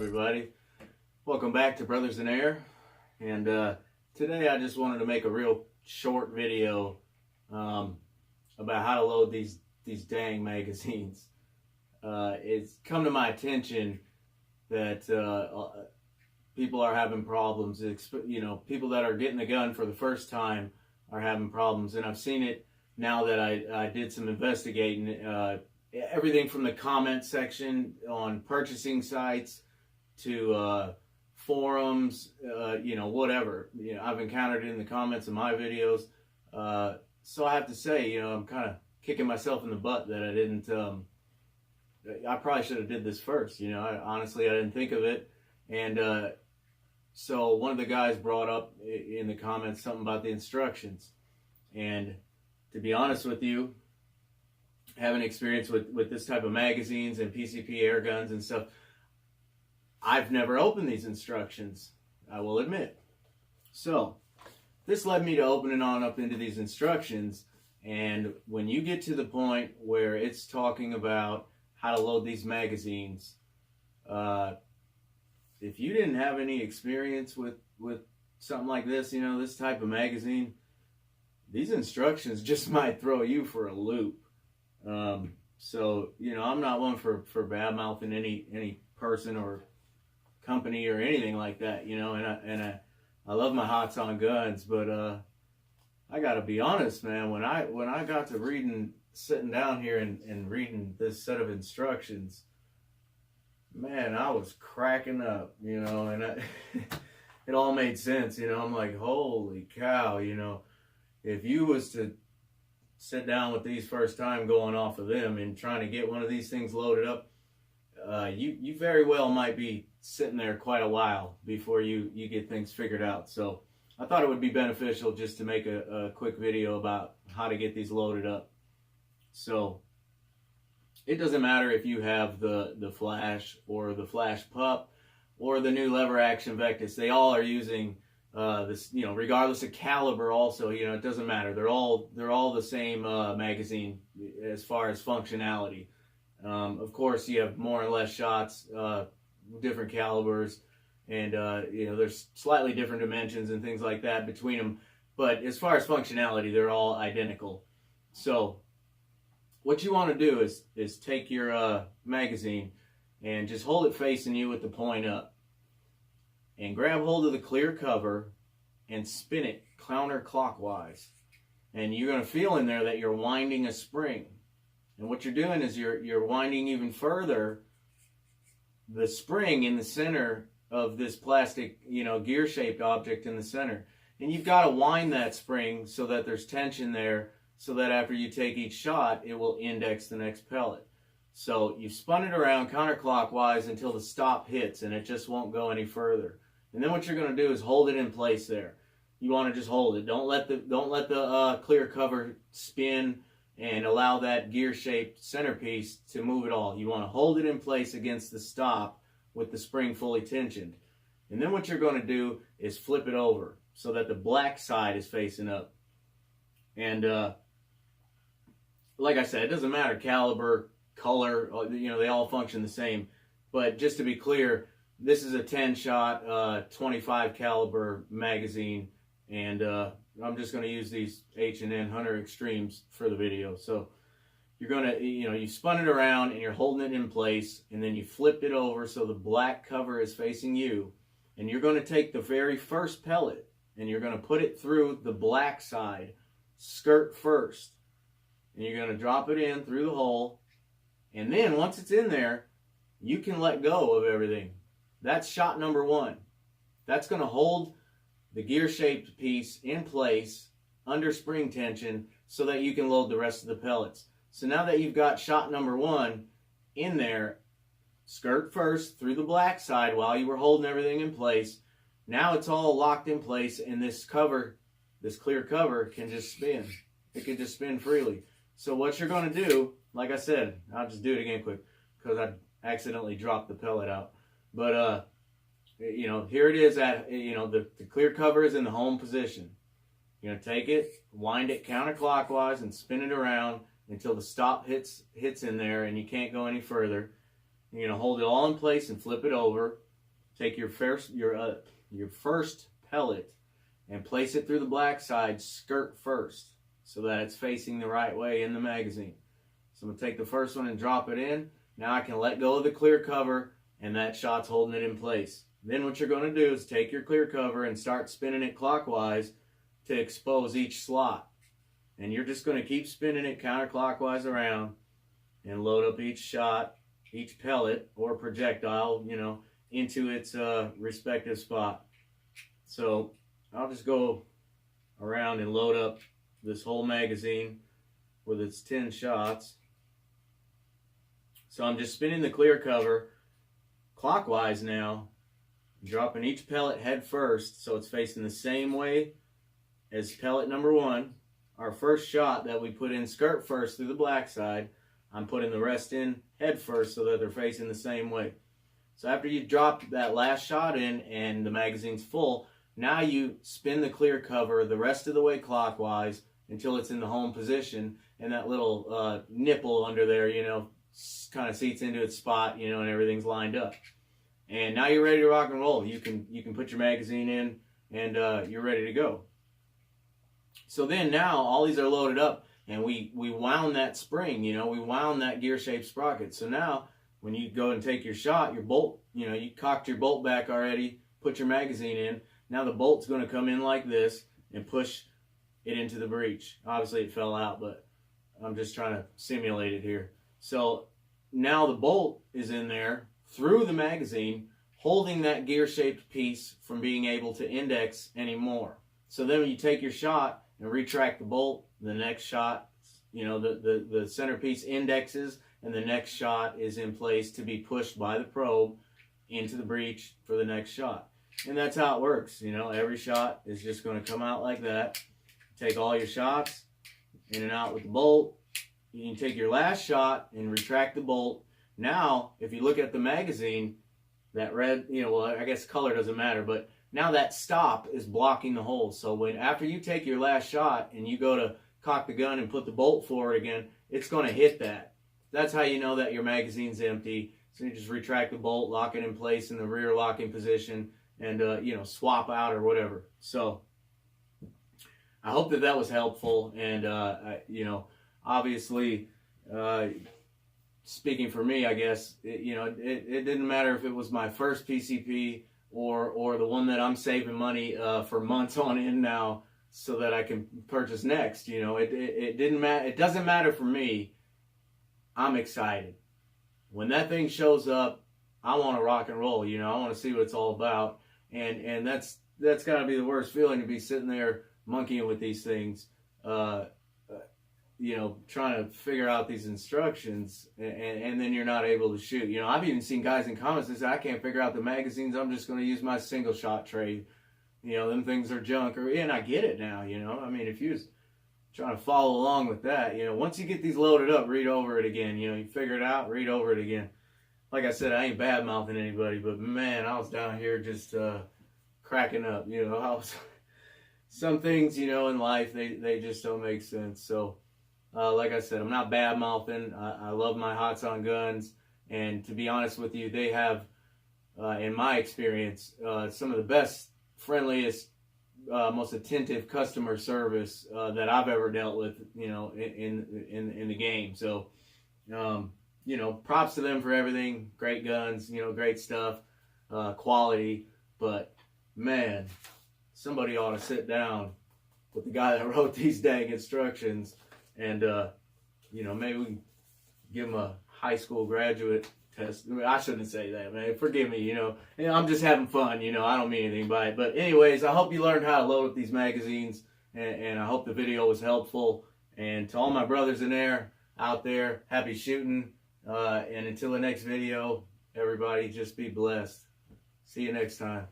everybody. Welcome back to Brothers in Air. And today I just wanted to make a real short video about how to load these dang magazines. It's come to my attention that people are having problems. People that are getting the gun for the first time are having problems, and I've seen it now that I did some investigating. Everything from the comment section on purchasing sites to forums, whatever. I've encountered it in the comments of my videos. So I have to say, I'm kind of kicking myself in the butt that I didn't. I probably should have did this first. Honestly, I didn't think of it. And so one of the guys brought up in the comments something about the instructions. And to be honest with you, having experience with this type of magazines and PCP air guns and stuff, I've never opened these instructions, I will admit. So this led me to opening on up into these instructions, and when you get to the point where it's talking about how to load these magazines, if you didn't have any experience with something like this, this type of magazine, these instructions just might throw you for a loop. So I'm not one for bad mouthing any person or company or anything like that, and I love my HATSAN guns, but I gotta be honest, man, when I got to sitting down here and reading this set of instructions, man, I was cracking up, and it all made sense. I'm like, holy cow, if you was to sit down with these first time going off of them and trying to get one of these things loaded up, you very well might be sitting there quite a while before you get things figured out. So I thought it would be beneficial just to make a quick video about how to get these loaded up. So it doesn't matter if you have the Flash or the FLASHPUP or the new lever action VECTIS. They all are using this, regardless of caliber. Also, it doesn't matter. They're all the same magazine as far as functionality. Of course, you have more or less shots, different calibers, and there's slightly different dimensions and things like that between them. But as far as functionality, they're all identical. So what you want to do is take your magazine and just hold it facing you with the point up, and grab hold of the clear cover and spin it counterclockwise. And you're going to feel in there that you're winding a spring. And what you're doing is you're winding even further the spring in the center of this plastic, gear-shaped object in the center. And you've got to wind that spring so that there's tension there, so that after you take each shot, it will index the next pellet. So you've spun it around counterclockwise until the stop hits, and it just won't go any further. And then what you're going to do is hold it in place there. You want to just hold it. Don't let the clear cover spin and allow that gear-shaped centerpiece to move at all. You want to hold it in place against the stop with the spring fully tensioned. And then what you're going to do is flip it over so that the black side is facing up. And like I said, it doesn't matter caliber, color, they all function the same. But just to be clear, this is a 10-shot, 25 caliber magazine, and I'm just going to use these H&N Hunter Extremes for the video. So you're going to, you spun it around and you're holding it in place, and then you flipped it over so the black cover is facing you, and you're going to take the very first pellet and you're going to put it through the black side, skirt first, and you're going to drop it in through the hole, and then once it's in there, you can let go of everything. That's shot number one. That's going to hold the gear-shaped piece in place under spring tension so that you can load the rest of the pellets. So now that you've got shot number one in there, skirt first through the black side while you were holding everything in place. Now it's all locked in place, and this cover, this clear cover, can just spin. It can just spin freely. So what you're going to do, like I said, I'll just do it again quick because I accidentally dropped the pellet out. But here it is at, the clear cover is in the home position. You're going to take it, wind it counterclockwise, and spin it around until the stop hits in there and you can't go any further. You're going to hold it all in place and flip it over. take your first pellet and place it through the black side, skirt first, so that it's facing the right way in the magazine. So I'm going to take the first one and drop it in. Now I can let go of the clear cover, and that shot's holding it in place. Then what you're going to do is take your clear cover and start spinning it clockwise to expose each slot. And you're just going to keep spinning it counterclockwise around and load up each shot, each pellet or projectile, you know, into its respective spot. So I'll just go around and load up this whole magazine with its 10 shots. So I'm just spinning the clear cover clockwise now, dropping each pellet head first so it's facing the same way as pellet number 1. Our first shot that we put in skirt first through the black side, I'm putting the rest in head first so that they're facing the same way. So after you've dropped that last shot in and the magazine's full, now you spin the clear cover the rest of the way clockwise until it's in the home position, and that little nipple under there, you know, kind of seats into its spot, you know, and everything's lined up. And now you're ready to rock and roll. You can put your magazine in, and you're ready to go. So then now all these are loaded up, and we wound that spring, you know, we wound that gear-shaped sprocket. So now when you go and take your shot, your bolt, you know, you cocked your bolt back already, put your magazine in. Now the bolt's going to come in like this and push it into the breech. Obviously it fell out, but I'm just trying to simulate it here. So now the bolt is in there through the magazine, holding that gear-shaped piece from being able to index anymore. So then when you take your shot and retract the bolt, the next shot, you know, the centerpiece indexes, and the next shot is in place to be pushed by the probe into the breech for the next shot. And that's how it works. You know, every shot is just going to come out like that. Take all your shots in and out with the bolt. You can take your last shot and retract the bolt. Now, if you look at the magazine, that red, you know, well, I guess color doesn't matter, but now that stop is blocking the hole. So when after you take your last shot and you go to cock the gun and put the bolt forward again, it's going to hit that. That's how you know that your magazine's empty. So you just retract the bolt, lock it in place in the rear locking position, and you know, swap out or whatever. So I hope that was helpful. And you know, obviously, speaking for me, I guess you know, it didn't matter if it was my first PCP or the one that I'm saving money for months on end now so that I can purchase next. You know, it didn't matter. It doesn't matter for me. I'm excited. When that thing shows up, I want to rock and roll. You know, I want to see what it's all about. And that's got to be the worst feeling, to be sitting there monkeying with these things, you know, trying to figure out these instructions, and then you're not able to shoot. You know, I've even seen guys in comments that say, I can't figure out the magazines, I'm just going to use my single shot tray. You know, them things are junk. And I get it now, you know. I mean, if you was trying to follow along with that, you know, once you get these loaded up, read over it again. You know, you figure it out, read over it again. Like I said, I ain't bad-mouthing anybody, but man, I was down here just cracking up. You know, some things, you know, in life, they just don't make sense. So, like I said, I'm not bad-mouthing. I love my HATSAN guns, and to be honest with you, they have, in my experience, some of the best, friendliest, most attentive customer service that I've ever dealt with, you know, in the game. So, you know, props to them for everything. Great guns, you know, great stuff, quality. But man, somebody ought to sit down with the guy that wrote these dang instructions, and you know, maybe we can give him a high school graduate test. I mean, I shouldn't say that, man. Forgive me, you know. I'm just having fun, you know. I don't mean anything by it. But anyways, I hope you learned how to load up these magazines, and I hope the video was helpful. And to all my brothers in there, out there, happy shooting. And until the next video, everybody, just be blessed. See you next time.